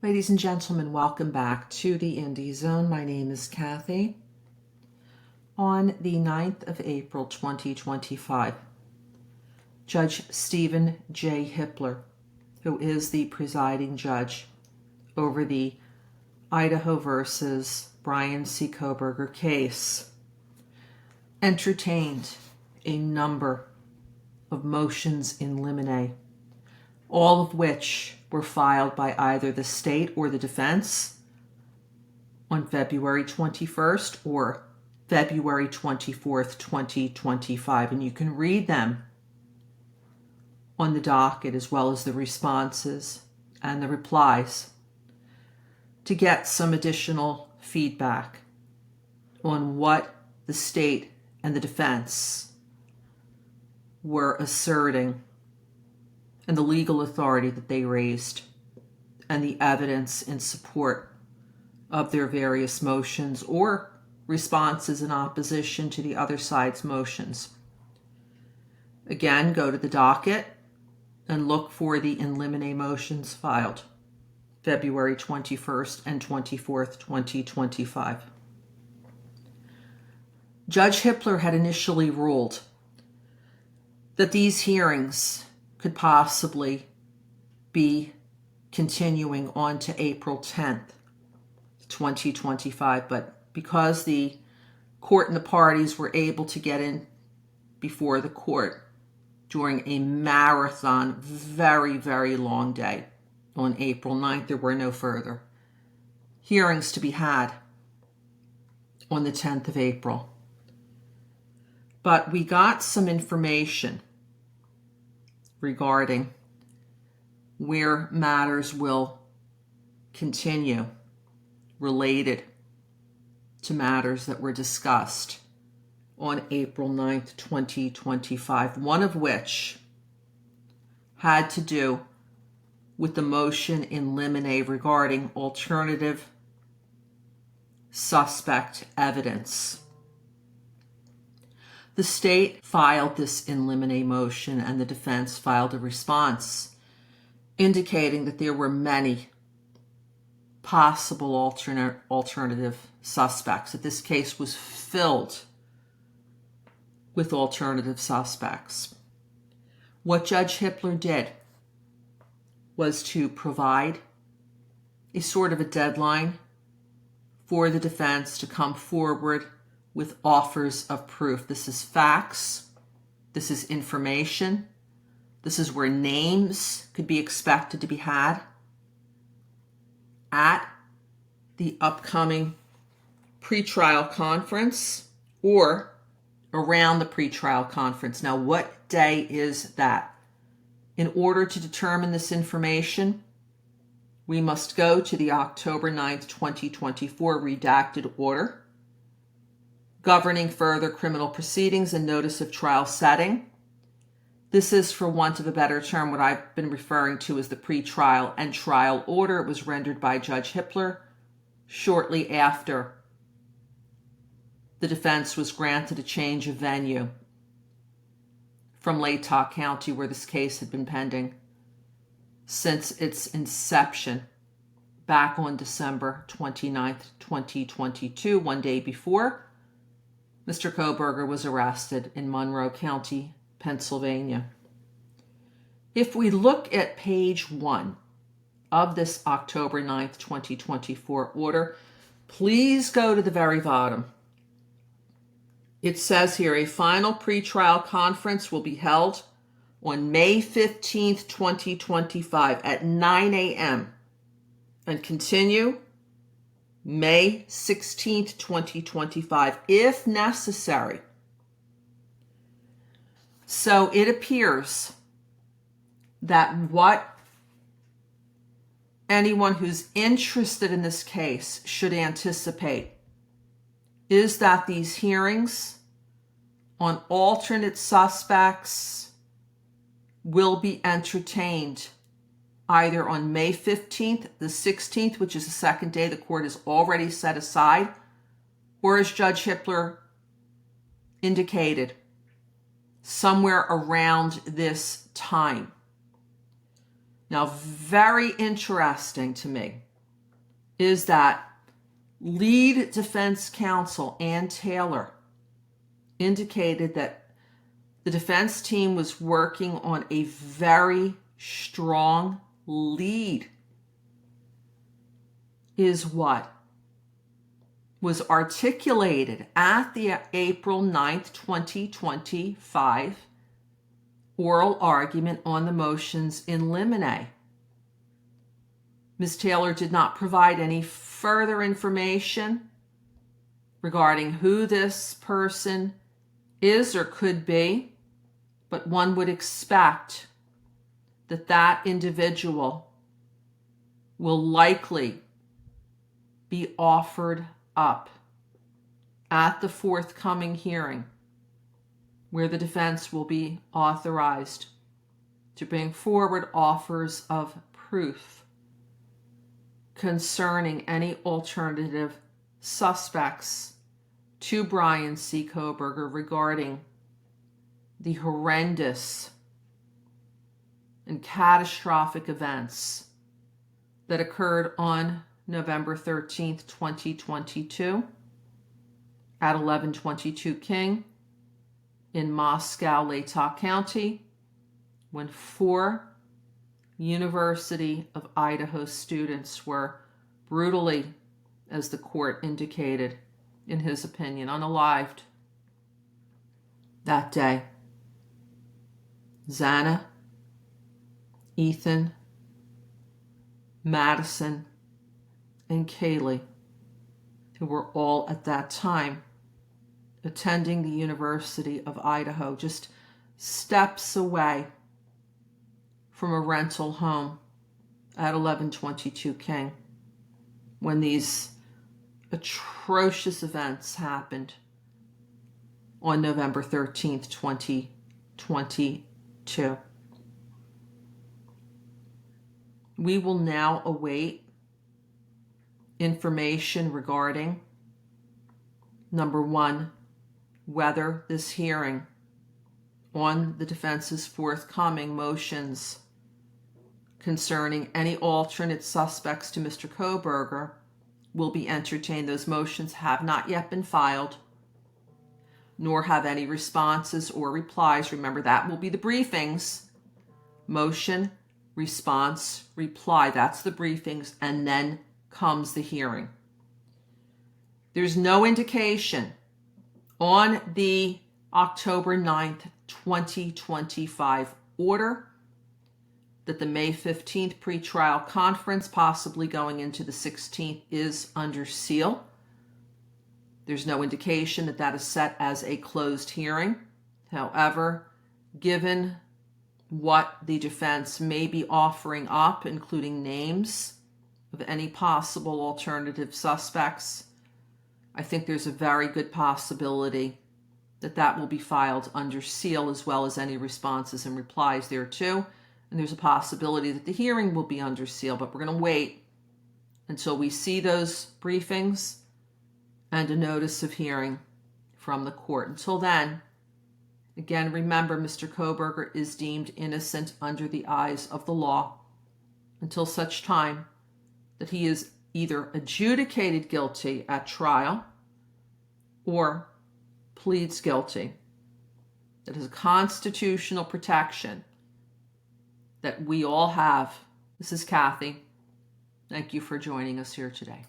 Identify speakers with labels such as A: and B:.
A: Ladies and gentlemen, welcome back to the Indie Zone. My name is Kathy. On the 9th of April, 2025, Judge Stephen J. Hippler, who is the presiding judge over the Idaho versus Brian C. Kohberger case, entertained a number of motions in limine, all of which were filed by either the state or the defense on February 21st or February 24th, 2025. And you can read them on the docket as well as the responses and the replies to get some additional feedback on what the state and the defense were asserting and the legal authority that they raised and the evidence in support of their various motions or responses in opposition to the other side's motions. Again, go to the docket and look for the in limine motions filed February 21st and 24th, 2025. Judge Hippler had initially ruled that these hearings could possibly be continuing on to April 10th, 2025. But because the court and the parties were able to get in before the court during a marathon, very, very long day on April 9th, there were no further hearings to be had on the 10th of April. But we got some information regarding where matters will continue related to matters that were discussed on April 9th, 2025, one of which had to do with the motion in limine regarding alternative suspect evidence. The state filed this in limine motion and the defense filed a response indicating that there were many possible alternative suspects, that this case was filled with alternative suspects. What Judge Hippler did was to provide a sort of a deadline for the defense to come forward with offers of proof. This is facts. This is information. This is where names could be expected to be had at the upcoming pretrial conference or around the pretrial conference. Now, what day is that? In order to determine this information, we must go to the October 9th, 2024 redacted order governing further criminal proceedings and notice of trial setting. This is, for want of a better term, what I've been referring to as the pretrial and trial order. It was rendered by Judge Hippler shortly after the defense was granted a change of venue from Latah County, where this case had been pending since its inception back on December 29th, 2022, one day before Mr. Kohberger was arrested in Monroe County, Pennsylvania. If we look at page 1 of this October 9th, 2024 order, please go to the very bottom. It says here, a final pretrial conference will be held on May 15th, 2025 at 9 a.m. and continue May 16th, 2025, if necessary. So it appears that what anyone who's interested in this case should anticipate is that these hearings on alternate suspects will be entertained either on May 15th, the 16th, which is the second day the court has already set aside, or as Judge Hippler indicated, somewhere around this time. Now, very interesting to me is that lead defense counsel Ann Taylor indicated that the defense team was working on a very strong lead, is what was articulated at the April 9th, 2025 oral argument on the motions in limine. Ms. Taylor did not provide any further information regarding who this person is or could be, but one would expect that that individual will likely be offered up at the forthcoming hearing, where the defense will be authorized to bring forward offers of proof concerning any alternative suspects to Brian C. Kohberger regarding the horrendous and catastrophic events that occurred on November 13th, 2022 at 1122 King in Moscow, Latah County, when 4 University of Idaho students were brutally, as the court indicated in his opinion, unalived that day. Xana, Ethan, Madison, and Kaylee, who were all at that time attending the University of Idaho, just steps away from a rental home at 1122 King when these atrocious events happened on November 13th, 2022. We will now await information regarding, number one, whether this hearing on the defense's forthcoming motions concerning any alternate suspects to Mr. Kohberger will be entertained. Those motions have not yet been filed, nor have any responses or replies. Remember, that will be the briefings. Motion, response, reply. That's the briefings, and then comes the hearing. There's no indication on the October 9th, 2025 order that the May 15th pretrial conference, possibly going into the 16th, is under seal. There's no indication that that is set as a closed hearing. However, given what the defense may be offering up, including names of any possible alternative suspects, I think there's a very good possibility that that will be filed under seal, as well as any responses and replies thereto. And there's a possibility that the hearing will be under seal, but we're going to wait until we see those briefings and a notice of hearing from the court. Until then, again, remember, Mr. Kohberger is deemed innocent under the eyes of the law until such time that he is either adjudicated guilty at trial or pleads guilty. That is a constitutional protection that we all have. This is Kathy. Thank you for joining us here today.